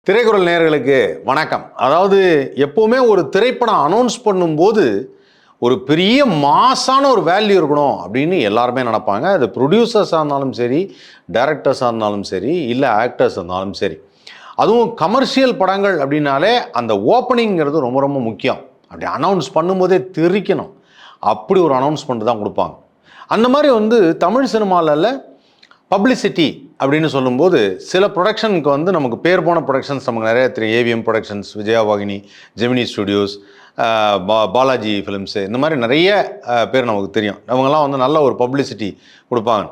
திரைக்குறள் நேயர்களுக்கு வணக்கம். அதாவது எப்போவுமே ஒரு திரைப்படம் அனௌன்ஸ் பண்ணும்போது ஒரு பெரிய மாஸான ஒரு வேல்யூ இருக்கணும் அப்படின்னு எல்லாருமே நினைப்பாங்க. அது ப்ரொடியூசர்ஸாக இருந்தாலும் சரி, டைரக்டர்ஸாக இருந்தாலும் சரி, இல்லை ஆக்டர்ஸ் இருந்தாலும் சரி. அதுவும் கமர்ஷியல் படங்கள் அப்படின்னாலே அந்த ஓப்பனிங்கிறது ரொம்ப ரொம்ப முக்கியம். அப்படி அனௌன்ஸ் பண்ணும்போதே தெரிக்கணும். அப்படி ஒரு அனௌன்ஸ்மெண்ட் தான் கொடுப்பாங்க. அந்த மாதிரி தமிழ் சினிமாவில் பப்ளிசிட்டி அப்படின்னு சொல்லும்போது சில ப்ரொடக்ஷனுக்கு நமக்கு பேர் போன ப்ரொடக்ஷன்ஸ் நமக்கு நிறைய தெரியும். AVM productions, Vijaya Vauhini, Gemini studios, Balaji films, இந்த மாதிரி நிறைய பேர் நமக்கு தெரியும். அவங்கெல்லாம் நல்ல ஒரு பப்ளிசிட்டி கொடுப்பாங்க.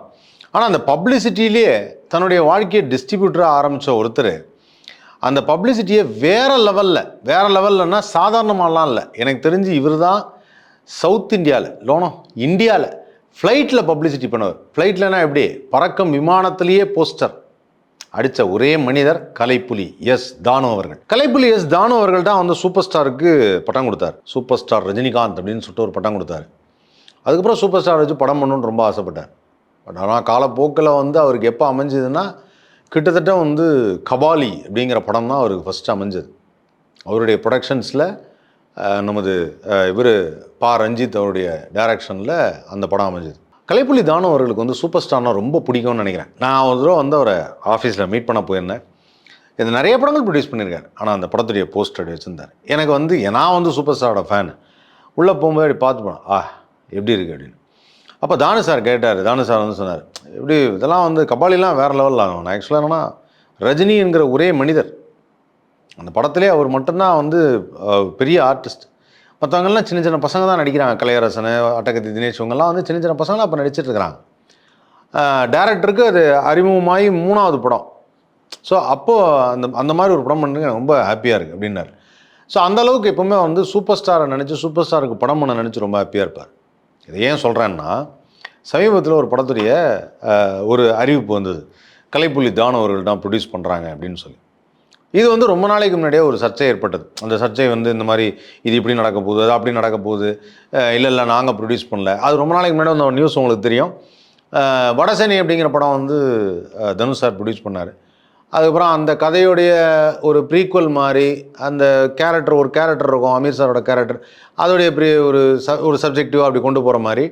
ஆனால் அந்த பப்ளிசிட்டியிலேயே தன்னுடைய வாழ்க்கையை டிஸ்ட்ரிபியூட்டராக ஆரம்பித்த ஒருத்தர் அந்த பப்ளிசிட்டியை வேறு லெவல்லன்னா சாதாரணமாலாம் இல்லை. எனக்கு தெரிஞ்சு இவர் தான் சவுத் இந்தியாவில் இந்தியாவில் ஃப்ளைட்டில் பப்ளிசிட்டி பண்ணுவார். ஃப்ளைட்லனா எப்படி? பறக்கும் விமானத்திலேயே போஸ்டர் அடித்த ஒரே மனிதர் கலைப்புலி எஸ் தானு அவர்கள். கலைப்புலி எஸ் தானு அவர்கள் தான் சூப்பர் ஸ்டாருக்கு பட்டம் கொடுத்தார். சூப்பர் ஸ்டார் ரஜினிகாந்த் அப்படின்னு சொல்லிட்டு ஒரு பட்டம் கொடுத்தாரு. அதுக்கப்புறம் சூப்பர் ஸ்டார் வச்சு படம் பண்ணணுன்னு ரொம்ப ஆசைப்பட்டார். பட் ஆனால் காலப்போக்கில் அவருக்கு எப்போ அமைஞ்சதுன்னா கிட்டத்தட்ட கபாலி அப்படிங்கிற படம் தான் அவருக்கு ஃபஸ்ட்டு அமைஞ்சது. அவருடைய ப்ரொடக்ஷன்ஸில் நமது இவர் பா ரஞ்சித் அவருடைய டைரக்ஷனில் அந்த படம் அமைஞ்சது. கலைப்புலி தானு அவர்களுக்கு சூப்பர் ஸ்டார்னால் ரொம்ப பிடிக்கும்னு நினைக்கிறேன். நான் ஒரு தடவை அவரை ஆஃபீஸில் மீட் பண்ண போயிருந்தேன். இது நிறைய படங்கள் ப்ரொடியூஸ் பண்ணியிருக்காரு. ஆனால் அந்த படத்துடைய போஸ்டர் வச்சுருந்தார். எனக்கு நான் சூப்பர் ஸ்டாரோட ஃபேனு. உள்ளே போகும்போது அப்படி பார்த்து போனேன், எப்படி இருக்குது அப்படின்னு. அப்போ தானு சார் கேட்டார். தானு சார் சொன்னார், எப்படி இதெல்லாம் கபாலிலாம் வேறு லெவலில் ஆகும். நான் ஆக்சுவலாக என்னன்னா ரஜினி என்கிற ஒரே மனிதர் அந்த படத்திலே அவர் மட்டும்தான் பெரிய ஆர்டிஸ்ட். மற்றவங்கெல்லாம் சின்ன சின்ன பசங்க தான் நடிக்கிறாங்க. கலையரசன், அட்டகத்தி தினேஷ், இவங்கெல்லாம் சின்ன சின்ன பசங்களாம் அப்போ நடிச்சிட்ருக்கிறாங்க. டேரக்டருக்கு அது அறிமுகமாகி 3வது படம். ஸோ அப்போது அந்த மாதிரி ஒரு படம் பண்ணுங்க ரொம்ப ஹாப்பியாக இருக்குது அப்படின்னாரு. ஸோ அந்தளவுக்கு எப்போவுமே சூப்பர் ஸ்டாரை நினச்சி சூப்பர் ஸ்டாருக்கு படம் பண்ண நினச்சி ரொம்ப ஹாப்பியாக இருப்பார். இதை ஏன் சொல்கிறேன்னா, சமீபத்தில் ஒரு படத்துடைய ஒரு அறிவிப்பு வந்தது. கலைப்புலி தானு அவர்கள் தான் ப்ரொடியூஸ் பண்ணுறாங்க அப்படின்னு சொல்லி. இது ரொம்ப நாளைக்கு முன்னாடியே ஒரு சர்ச்சை ஏற்பட்டது. அந்த சர்ச்சை இந்த மாதிரி இது இப்படி நடக்க போகுது, அது அப்படி நடக்க போகுது, இல்லை நாங்கள் ப்ரொடியூஸ் பண்ணல. அது ரொம்ப நாளைக்கு முன்னாடி ஒரு நியூஸ் உங்களுக்கு தெரியும். வடசேனை அப்படிங்கிற படம் தனுஷ் சார் ப்ரொடியூஸ் பண்ணார். அதுக்கப்புறம் அந்த கதையுடைய ஒரு ப்ரீக்வல் மாதிரி அந்த ஒரு கேரக்டர் இருக்கும், அமீர் சாரோட கேரக்டர், அதோடைய ஒரு சப்ஜெக்டிவாக அப்படி கொண்டு போகிற மாதிரி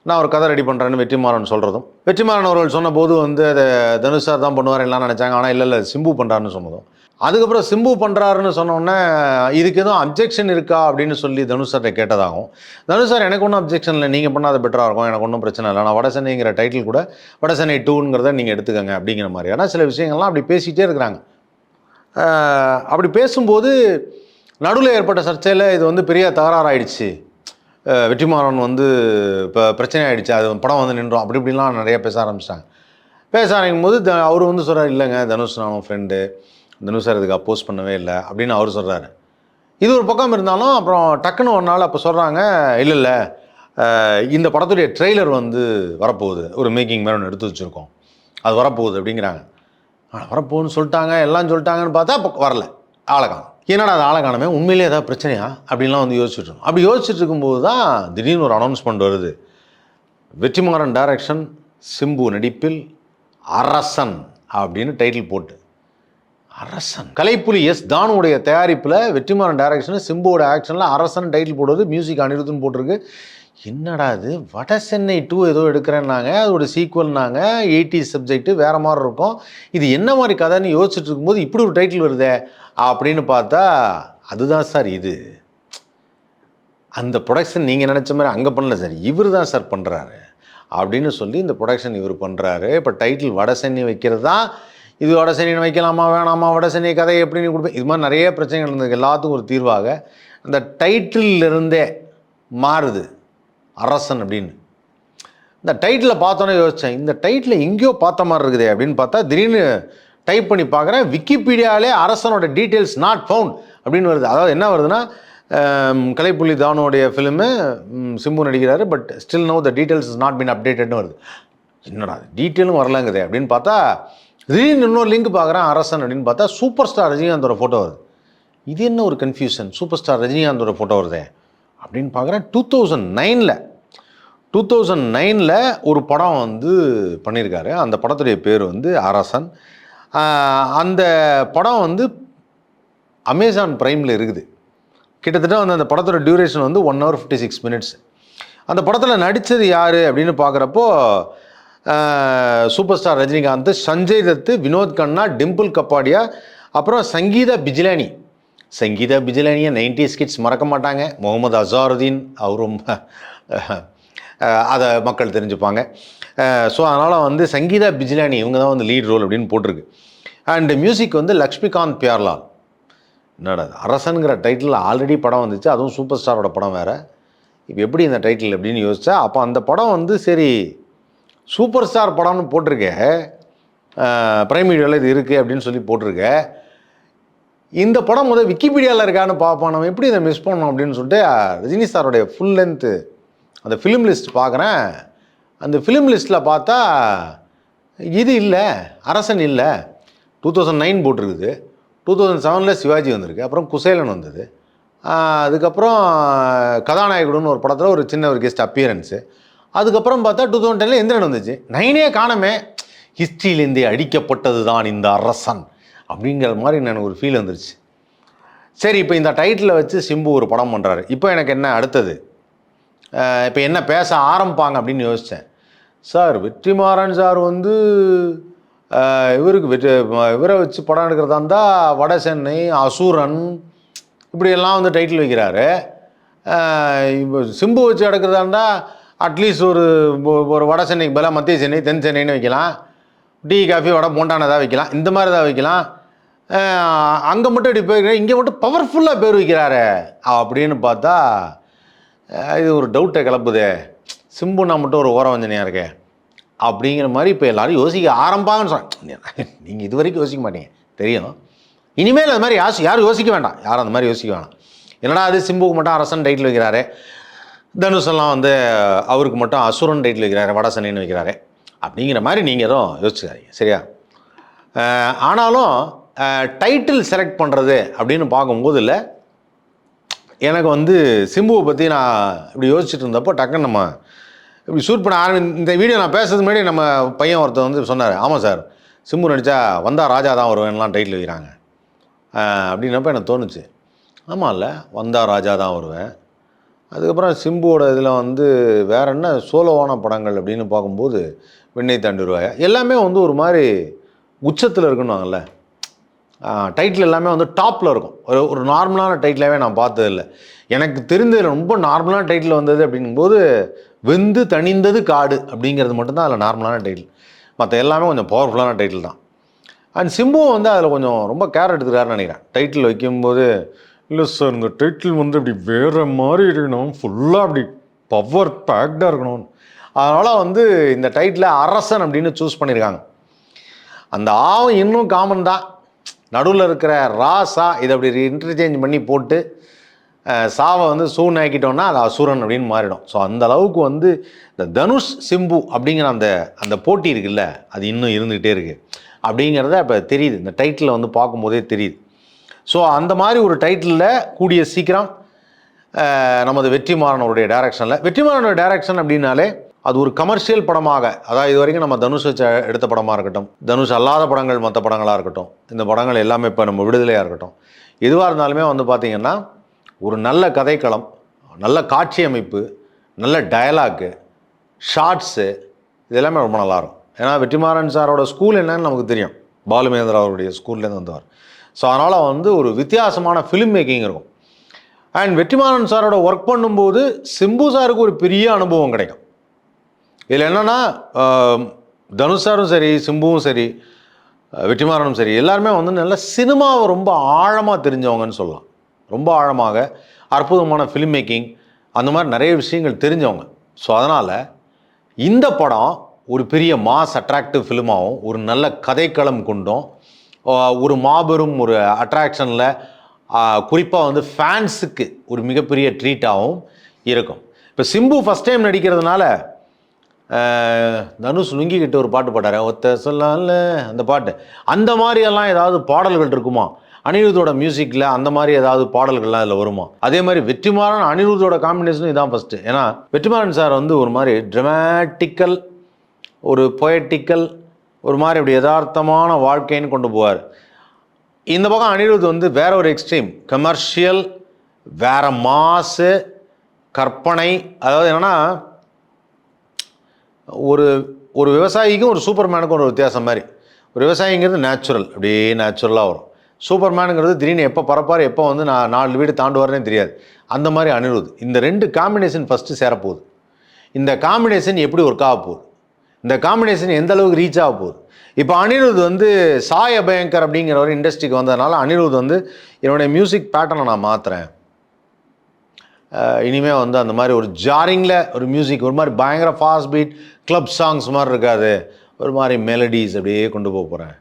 நான் ஒரு கதை ரெடி பண்ணுறேன்னு வெற்றிமாறன் சொல்கிறதும், வெற்றிமாறன் அவர்கள் சொன்னபோது அதை தனுஷ் சார் தான் பண்ணுவார் எல்லாம் நினச்சாங்க. ஆனால் இல்லை சிம்பு பண்ணுறாருன்னு சொன்னதும், அதுக்கப்புறம் சிம்பு பண்ணுறாருன்னு சொன்னோன்னே இதுக்கு எதுவும் அப்ஜெக்ஷன் இருக்கா அப்படின்னு சொல்லி தனுஷ் சார்கிட்ட கேட்டதாகும். தனுஷ் சார், எனக்கு ஒன்றும் அப்ஜெக்ஷன் இல்லை, நீங்கள் பண்ணால் அது பெட்டராக இருக்கும், எனக்கு ஒன்றும் பிரச்சனை இல்லை, நான் வடசென்னைங்கிற டைட்டில் கூட வடசென்னை 2ங்கிறத நீங்கள் எடுத்துக்கங்க அப்படிங்கிற மாதிரியான சில விஷயங்கள்லாம் அப்படி பேசிகிட்டே இருக்கிறாங்க. அப்படி பேசும்போது நடுவில் ஏற்பட்ட சர்ச்சையில் இது பெரிய தகராறாயிடுச்சு, வெற்றிமாறன் இப்போ பிரச்சனை ஆகிடுச்சு, அது படம் நின்றோம் அப்படி இப்படிலாம் நிறைய பேச ஆரம்பிச்சிட்டாங்க. பேச ஆரம்பிக்கும் போது அவர் சொல்கிறார், இல்லைங்க தனுஷ் நானும் ஃப்ரெண்டு, தனுஷ் சார் இதுக்கு அப்போஸ் பண்ணவே இல்லை அப்படின்னு அவர் சொல்கிறாரு. இது ஒரு பக்கம் இருந்தாலும் அப்புறம் டக்குன்னு ஒரு நாள் அப்போ சொல்கிறாங்க, இல்லை இந்த படத்துடைய ட்ரெய்லர் வரப்போகுது, ஒரு மேக்கிங் மாதிரி ஒன்று எடுத்து வச்சுருக்கோம், அது வரப்போகுது அப்படிங்கிறாங்க. வரப்போகுதுன்னு சொல்லிட்டாங்க, எல்லாம் சொல்லிட்டாங்கன்னு பார்த்தா அப்போ வரல, ஆளக்கானம். என்னடா அது ஆளக்கானமே, உண்மையிலே ஏதாவது பிரச்சனையா அப்படின்லாம் யோசிச்சுட்டு இருக்கோம். அப்படி யோசிச்சுட்டு இருக்கும்போது தான் திடீர்னு ஒரு அனௌன்ஸ்மெண்ட் வருது. வெற்றிமாறன் டைரக்ஷன், சிம்பு நடிப்பில் அரசன் அப்படின்னு டைட்டில் போட்டு, அரசன் கலைப்புலி எஸ் தானுடைய தயாரிப்பில் வெற்றிமாறன் டைரக்ஷன், சிம்புவோட ஆக்ஷனில் அரசன் டைட்டில் போடுறது, மியூசிக் அனிருத்துன்னு போட்டிருக்கு. என்னடா இது வடசென்னை 2 ஏதோ எடுக்கிறேன்னாங்க, அதோட சீக்குவல்னாங்க, 80s சப்ஜெக்ட் வேறு மாதிரி இருக்கும், இது என்ன மாதிரி கதைன்னு யோசிச்சுட்டு இருக்கும்போது இப்படி ஒரு டைட்டில் வருதே அப்படின்னு பார்த்தா அதுதான் சார் இது. அந்த ப்ரொடக்ஷன் நீங்கள் நினச்ச மாதிரி அங்கே பண்ணல சார், இவர் தான் சார் பண்ணுறாரு அப்படின்னு சொல்லி இந்த ப்ரொடக்ஷன் இவர் பண்ணுறாரு. இப்போ டைட்டில் வடசென்னை வைக்கிறது தான். இது வடசென்னை வைக்கலாமா வேணாமா, வடசென்னை கதையை எப்படின்னு கொடுப்பேன், இது மாதிரி நிறைய பிரச்சனைகள் இருந்தது. எல்லாத்துக்கும் ஒரு தீர்வாக அந்த டைட்டிலிருந்தே மாறுது அரசன் அப்படின்னு. இந்த டைட்டிலை பார்த்தோன்னே யோசித்தேன், இந்த டைட்டில் எங்கேயோ பார்த்த மாதிரி இருக்குதே அப்படின்னு பார்த்தா திடீர்னு டைப் பண்ணி பார்க்குறேன், விக்கிபீடியாவிலே அரசனோட டீட்டெயில்ஸ் நாட் ஃபவுண்ட் அப்படின்னு வருது. அதாவது என்ன வருதுன்னா, கலைப்புலி தானுடைய ஃபிலிமு சிம்பு நடிக்கிறாரு, but still no the details is not been அப்டேட்டட்னு வருது. என்னடா டீட்டெயிலும் வரலங்குதே அப்படின்னு பார்த்தா திடீர்னு இன்னொரு லிங்க் பார்க்குறேன், அரசன் அப்படின்னு பார்த்தா சூப்பர் ஸ்டார் ரஜினிகாந்தோட ஃபோட்டோ வருது. இது என்ன ஒரு கன்ஃபியூஷன், சூப்பர் ஸ்டார் ரஜினிகாந்தோட ஃபோட்டோ வருதே அப்படின்னு பார்க்குறேன். 2009 ஒரு படம் பண்ணியிருக்காரு. அந்த படத்துடைய பேர் அரசன். அந்த படம் அமேசான் ப்ரைமில் இருக்குது. கிட்டத்தட்ட வந்து அந்த படத்தோட டியூரேஷன் வந்து 1 hour 56 minutes. அந்த படத்தில் நடித்தது யார் அப்படின்னு பார்க்குறப்போ சூப்பர் ஸ்டார் ரஜினிகாந்த், சஞ்சய் தத்து, வினோத் கண்ணா, டிம்பிள் கப்பாடியா, அப்புறம் சங்கீதா பிஜிலானி. சங்கீதா பிஜிலானியை 90s கிட்ஸ் மறக்க மாட்டாங்க. முகமது அசாருதீன் அவரும் அதை மக்கள் தெரிஞ்சுப்பாங்க. ஸோ அதனால் வந்து சங்கீதா பிஜிலானி இவங்க தான் வந்து லீட் ரோல் அப்படின்னு போட்டிருக்கு. அண்ட் மியூசிக் வந்து லக்ஷ்மிகாந்த் பியார்லால். என்னடா அரசனுங்கிற டைட்டில் ஆல்ரெடி படம் வந்துச்சு, அதுவும் சூப்பர் ஸ்டாரோட படம் வேறு. இப்போ எப்படி இந்த டைட்டில் அப்படின்னு யோசிச்சா, அப்போ அந்த படம் வந்து சரி சூப்பர் ஸ்டார் படம்னு போட்டிருக்க, பிரைம் வீடியோவில் இது இருக்குது அப்படின்னு சொல்லி போட்டிருக்க, இந்த படம் முதல் விக்கிபீடியாவில் இருக்கான்னு பார்ப்போம், நம்ம எப்படி இதை மிஸ் பண்ணோம் அப்படின்னு சொல்லிட்டு ரஜினி சாரோடைய ஃபுல் லென்த்து அந்த ஃபிலிம் லிஸ்ட் பார்க்குறேன். அந்த ஃபிலிம் லிஸ்ட்டில் பார்த்தா இது இல்லை, அரசன் இல்லை. 2009 போட்டிருக்குது. 2007 சிவாஜி வந்திருக்கு, அப்புறம் குசேலன் வந்தது, அதுக்கப்புறம் கதாநாயகனுன்னு ஒரு படத்தில் ஒரு சின்ன ஒரு கெஸ்ட் அப்பியரன்ஸு, அதுக்கப்புறம் பார்த்தா 2010 எந்திரன் வந்துச்சு. 9 காணமே, ஹிஸ்ட்ரியிலேருந்தே அடிக்கப்பட்டது தான் இந்த அரசன் அப்படிங்கிற மாதிரி எனக்கு ஒரு ஃபீல் வந்துருச்சு. சரி, இப்போ இந்த டைட்டிலை வச்சு சிம்பு ஒரு படம் பண்ணுறாரு. இப்போ எனக்கு என்ன அடுத்தது, இப்போ என்ன பேச ஆரம்பிப்பாங்க அப்படின்னு யோசித்தேன். சார் வெற்றிமாறன் சார் வந்து இவரை வச்சு படம் எடுக்கிறதா இருந்தால் வட சென்னை, அசுரன் இப்படியெல்லாம் வந்து டைட்டில் வைக்கிறாரு. இப்போ சிம்பு வச்சு எடுக்கிறதா இருந்தால் அட்லீஸ்ட் ஒரு வட சென்னைக்கு பதிலாக மத்திய சென்னை, தென் சென்னைன்னு வைக்கலாம். டீ காஃபி வடை போண்டான ஏதாவது வைக்கலாம், இந்த மாதிரி தான் வைக்கலாம். அங்கே மட்டும் இப்படி போய் இங்கே மட்டும் பவர்ஃபுல்லாக பேர் வைக்கிறாரு அப்படின்னு பார்த்தா இது ஒரு டவுட்டை கிளப்புதே, சிம்புனா மட்டும் ஒரு ஓரம் வஞ்சனையாக இருக்கே அப்படிங்கிற மாதிரி இப்போ எல்லோரும் யோசிக்க ஆரம்பாங்கன்னு சொன்னேன். நீங்கள் இது வரைக்கும் யோசிக்க மாட்டீங்க தெரியும், இனிமேல் அது மாதிரி யாரும் யோசிக்க வேண்டாம், யாரும் அந்த மாதிரி யோசிக்க வேணாம். என்னடா அது சிம்புக்கு மட்டும் அரசன் டைட்டில் வைக்கிறாரு, தனுஷெல்லாம் வந்து அவருக்கு மட்டும் அசுரன் டைட்டில் வைக்கிறாரு, வட சென்னைன்னு வைக்கிறாரு அப்படிங்கிற மாதிரி நீங்கள் எதுவும் யோசிச்சுக்காதீங்க, சரியா? ஆனாலும் டைட்டில் செலக்ட் பண்ணுறது அப்படின்னு பார்க்கும்போது இல்லை, எனக்கு வந்து சிம்புவை பற்றி நான் இப்படி யோசிச்சுட்டு இருந்தப்போ டக்குன்னு நம்ம இப்படி ஷூட் பண்ண இந்த வீடியோ நான் பேசுறதுக்கு முன்னாடி நம்ம பையன் ஒருத்தர் வந்து சொன்னார், ஆமாம் சார் சிம்பு நடித்தா வந்தா ராஜா தான் வருவேன்லாம் டைட்டில் வைக்கிறாங்க அப்படின்னப்போ எனக்கு தோணுச்சு. ஆமாம் இல்லை, வந்தா ராஜா தான் வருவேன். அதுக்கப்புறம் சிம்புவோட இதில் வந்து வேறு என்ன சோலோவான படங்கள் அப்படின்னு பார்க்கும்போது விண்ணை தாண்டி வருவாயா எல்லாமே வந்து ஒரு மாதிரி உச்சத்தில் இருக்குன்னுவாங்கல்ல, டைட்டில் எல்லாமே வந்து டாப்பில் இருக்கும். ஒரு நார்மலான டைட்டிலாகவே நான் பார்த்ததில்லை. எனக்கு தெரிந்ததில் ரொம்ப நார்மலான டைட்டில் வந்தது அப்படிங்கும்போது வெந்து தணிந்தது காடு அப்படிங்கிறது மட்டும்தான் அதில் நார்மலான டைட்டில். மற்ற எல்லாமே கொஞ்சம் பவர்ஃபுல்லான டைட்டில் தான். அண்ட் சிம்புவும் வந்து அதில் கொஞ்சம் ரொம்ப கேர் எடுத்துக்கிறாருன்னு நினைக்கிறேன். டைட்டில் வைக்கும்போது இல்லை சார் இந்த டைட்டில் வந்து அப்படி வேறு மாதிரி இருக்கணும், ஃபுல்லாக அப்படி பவர் பேக்டாக இருக்கணும், அதனால் வந்து இந்த டைட்டில் அரசன் அப்படின்னு சூஸ் பண்ணியிருக்காங்க. அந்த ஆவும் இன்னும் காமன் தான், நடுவில் இருக்கிற ராசா இதை அப்படி இன்டர்சேஞ்ச் பண்ணி போட்டு சாவை வந்து சூன் ஆக்கிட்டோன்னா அது அசுரன் அப்படின்னு மாறிடும். ஸோ அந்த அளவுக்கு வந்து இந்த தனுஷ் சிம்பு அப்படிங்கிற அந்த போட்டி இருக்குல்ல, அது இன்னும் இருந்துக்கிட்டே இருக்குது அப்படிங்கிறத இப்போ தெரியுது, இந்த டைட்டிலில் வந்து பார்க்கும்போதே தெரியுது. ஸோ அந்த மாதிரி ஒரு டைட்டிலில் கூடிய சீக்கிரம் நமது வெற்றிமாறனுடைய டைரக்ஷன் அப்படின்னாலே அது ஒரு கமர்ஷியல் படமாக, அதாவது இது வரைக்கும் நம்ம தனுஷ் வச்சு எடுத்த படமாக இருக்கட்டும், தனுஷ் அல்லாத படங்கள் மற்ற படங்களாக இருக்கட்டும், இந்த படங்கள் எல்லாமே இப்போ நம்ம விடுதலையாக இருக்கட்டும், எதுவாக இருந்தாலுமே வந்து பார்த்திங்கன்னா ஒரு நல்ல கதைக்களம், நல்ல காட்சி அமைப்பு, நல்ல டயலாக்கு, ஷார்ட்ஸு, இது எல்லாமே ரொம்ப நல்லாயிருக்கும். ஏன்னா வெற்றிமாறன் சாரோட ஸ்கூல் என்னன்னு நமக்கு தெரியும், பாலுமகேந்திரா அவருடைய ஸ்கூல்லேருந்து வந்தவர். ஸோ அதனால் வந்து ஒரு வித்தியாசமான ஃபிலிம் மேக்கிங் இருக்கும். அண்ட் வெற்றிமாறன் சாரோட ஒர்க் பண்ணும்போது சிம்பு சாருக்கு ஒரு பெரிய அனுபவம் கிடைக்கும். இதில் என்னென்னா தனுஷ் சாரும் சரி, சிம்புவும் சரி, வெற்றிமாறனும் சரி, எல்லாருமே வந்து நல்ல சினிமாவை ரொம்ப ஆழமாக தெரிஞ்சவங்கன்னு சொல்லலாம். ரொம்ப ஆழமாக அற்புதமான ஃபிலிம் மேக்கிங் அந்த மாதிரி நிறைய விஷயங்கள் தெரிஞ்சவங்க. ஸோ அதனால் இந்த படம் ஒரு பெரிய மாஸ் அட்ராக்டிவ் ஃபிலிமாகவும், ஒரு நல்ல கதைக்களம் கொண்டும், ஒரு மாபெரும் ஒரு அட்ராக்ஷனில் குறிப்பாக வந்து ஃபேன்ஸுக்கு ஒரு மிகப்பெரிய ட்ரீட்டாகவும் இருக்கும். இப்போ சிம்பு ஃபஸ்ட் டைம் நடிக்கிறதுனால தனுஷ் லுங்கிக்கிட்ட ஒரு பாட்டு பாட்டார், ஒத்த சொல்லால அந்த பாட்டு, அந்த மாதிரியெல்லாம் ஏதாவது பாடல்கள் இருக்குமா, அனிருத்தோட மியூசிக்கில் அந்த மாதிரி ஏதாவது பாடல்கள்லாம் அதில் வருமா? அதே மாதிரி வெற்றிமாறன் அனிருத்தோட காம்பினேஷனும் இதான் ஃபஸ்ட்டு. ஏன்னா வெற்றிமாறன் சார் வந்து ஒரு மாதிரி ட்ரமாட்டிக்கல், ஒரு பொயட்டிக்கல், ஒரு மாதிரி அப்படி யதார்த்தமான வாழ்க்கைன்னு கொண்டு போவார். இந்த பக்கம் அனிருத் வந்து வேற ஒரு எக்ஸ்ட்ரீம், கமர்ஷியல், வேற மாசு, கற்பனை. அதாவது என்னன்னா, ஒரு ஒரு விவசாயிக்கும் ஒரு சூப்பர்மேனுக்கும் ஒரு வித்தியாசம் மாதிரி. ஒரு விவசாயிங்கிறது நேச்சுரல், அப்படியே நேச்சுரலாக வரும். சூப்பர்மேனுங்கிறது திடீர்னு எப்போ பறப்பார், எப்போ வந்து நான் 4 வீடு தாண்டுவார்னே தெரியாது. அந்த மாதிரி அனிருத். இந்த 2 காம்பினேஷன் ஃபஸ்ட்டு சேரப்போகுது. இந்த காம்பினேஷன் எப்படி ஒர்க் ஆக போகுது, இந்த காம்பினேஷன் எந்த அளவுக்கு ரீச் ஆக போகுது. இப்போ அனிருத் வந்து சாய் அபயங்கர் அப்படிங்கிற ஒரு இண்டஸ்ட்ரிக்கு வந்ததுனால அனிருத் வந்து என்னுடைய மியூசிக் பேட்டர்னை நான் மாற்றுறேன், இனிமேல் வந்து அந்த மாதிரி ஒரு ஜாரிங்கில் ஒரு மியூசிக், ஒரு மாதிரி பயங்கர ஃபாஸ்ட் பீட் கிளப் சாங்ஸ் மாதிரி இருக்காது, ஒரு மாதிரி மெலடிஸ் அப்படியே கொண்டு போக போகிறேன்,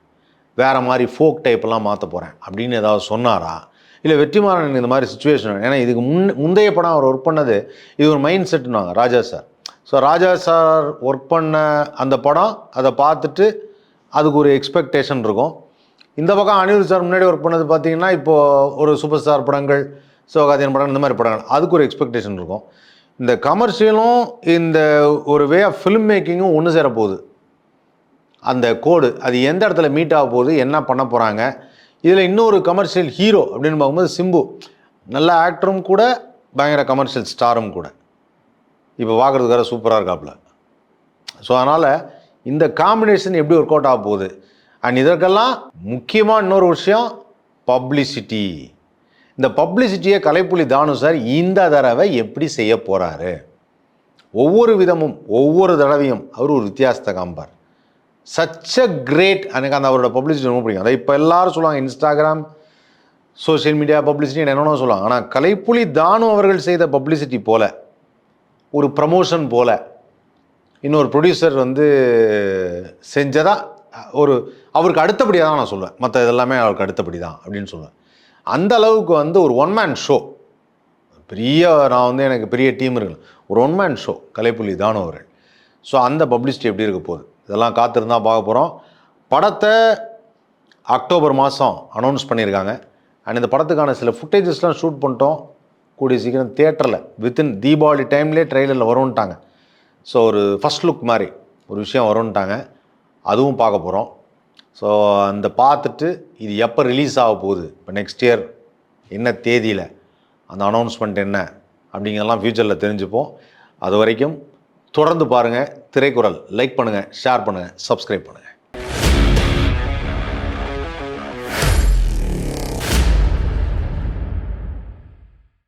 வேறு மாதிரி ஃபோக் டைப்பெல்லாம் மாற்ற போகிறேன் அப்படின்னு ஏதாவது சொன்னாரா? இல்லை வெற்றிமாறன் இந்த மாதிரி சுச்சுவேஷன், ஏன்னா இதுக்கு முந்தைய படம் அவர் ஒர்க் பண்ணது இது ஒரு மைண்ட் செட்டுனாங்க ராஜா சார். ஸோ ராஜா சார் ஒர்க் பண்ண அந்த படம், அதை பார்த்துட்டு அதுக்கு ஒரு எக்ஸ்பெக்டேஷன் இருக்கும். இந்த பக்கம் அனிருத் சார் முன்னாடி ஒர்க் பண்ணது பார்த்தீங்கன்னா இப்போது ஒரு சூப்பர் ஸ்டார் படங்கள், சிவகார்த்திகேயன் படங்கள், இந்த மாதிரி படங்கள், அதுக்கு ஒரு எக்ஸ்பெக்டேஷன் இருக்கும். இந்த கமர்ஷியலும் இந்த ஒரு வே ஆஃப் ஃபிலிம் மேக்கிங்கும் ஒன்று சேர போகுது. அந்த கோடு அது எந்த இடத்துல மீட் ஆக போகுது, என்ன பண்ண போகிறாங்க. இதில் இன்னொரு கமர்ஷியல் ஹீரோ அப்படின்னு பார்க்கும்போது சிம்பு, நல்ல ஆக்டரும் கூட, பயங்கர கமர்ஷியல் ஸ்டாரும் கூட. இப்போ பார்க்குறதுக்காக சூப்பராக இருக்காப்புல. ஸோ அதனால் இந்த காம்பினேஷன் எப்படி ஒர்க் அவுட் ஆக போகுது. அண்ட் இதற்கெல்லாம் முக்கியமாக இன்னொரு விஷயம் பப்ளிசிட்டி. இந்த பப்ளிசிட்டியை கலைப்புலி தானு சார் இந்த தடவை எப்படி செய்ய போகிறாரு. ஒவ்வொரு விதமும் ஒவ்வொரு தடவையும் அவர் ஒரு வித்தியாசத்தை காமிப்பார். சச் அ கிரேட், எனக்கு அந்த அவரோட பப்ளிசிட்டி ரொம்ப பிடிக்கும். அதை இப்போ எல்லாரும் சொல்லுவாங்க, இன்ஸ்டாகிராம், சோஷியல் மீடியா பப்ளிசிட்டி என்னென்னு சொல்லுவாங்க. ஆனால் கலைப்புலி தானு அவர்கள் செய்த பப்ளிசிட்டி போல், ஒரு ப்ரமோஷன் போல் இன்னொரு ப்ரொடியூசர் வந்து செஞ்சதா ஒரு அவருக்கு அடுத்தபடியாக தான் நான் சொல்லுவேன். மற்ற இதெல்லாமே அவருக்கு அடுத்தபடி தான் அப்படின்னு சொல்லுவேன். அந்த அளவுக்கு வந்து ஒரு ஒன் மேன் ஷோ, நான் வந்து எனக்கு பெரிய டீம் இருக்கு, ஒரு ஒன் மேன் ஷோ கலைப்புலி தானு அவர்கள். ஸோ அந்த பப்ளிசிட்டி எப்படி இருக்க போகுது, இதெல்லாம் காத்திருந்தால் பார்க்க போகிறோம். படத்தை அக்டோபர் மாதம் அனௌன்ஸ் பண்ணியிருக்காங்க. அண்ட் இந்த படத்துக்கான சில ஃபுட்டேஜஸ்லாம் ஷூட் பண்ணிட்டோம். கூடிய சீக்கிரம் தியேட்டரில் வித்தின் தீபாவளி டைம்லேயே ட்ரெய்லரில் வரும்ன்ட்டாங்க. ஸோ ஒரு ஃபஸ்ட் லுக் மாதிரி ஒரு விஷயம் வரும்ன்ட்டாங்க, அதுவும் பார்க்க போகிறோம். ஸோ அந்த பார்த்துட்டு இது எப்போ ரிலீஸ் ஆக போகுது, இப்போ நெக்ஸ்ட் இயர் என்ன தேதியில், அந்த அனௌன்ஸ்மெண்ட் என்ன அப்படிங்கிறதெல்லாம் ஃப்யூச்சரில் தெரிஞ்சுப்போம். அது வரைக்கும் தொடர்ந்து பாருங்கள் திரைக்குறள். லைக் பண்ணுங்கள், ஷேர் பண்ணுங்கள், சப்ஸ்கிரைப் பண்ணுங்கள்.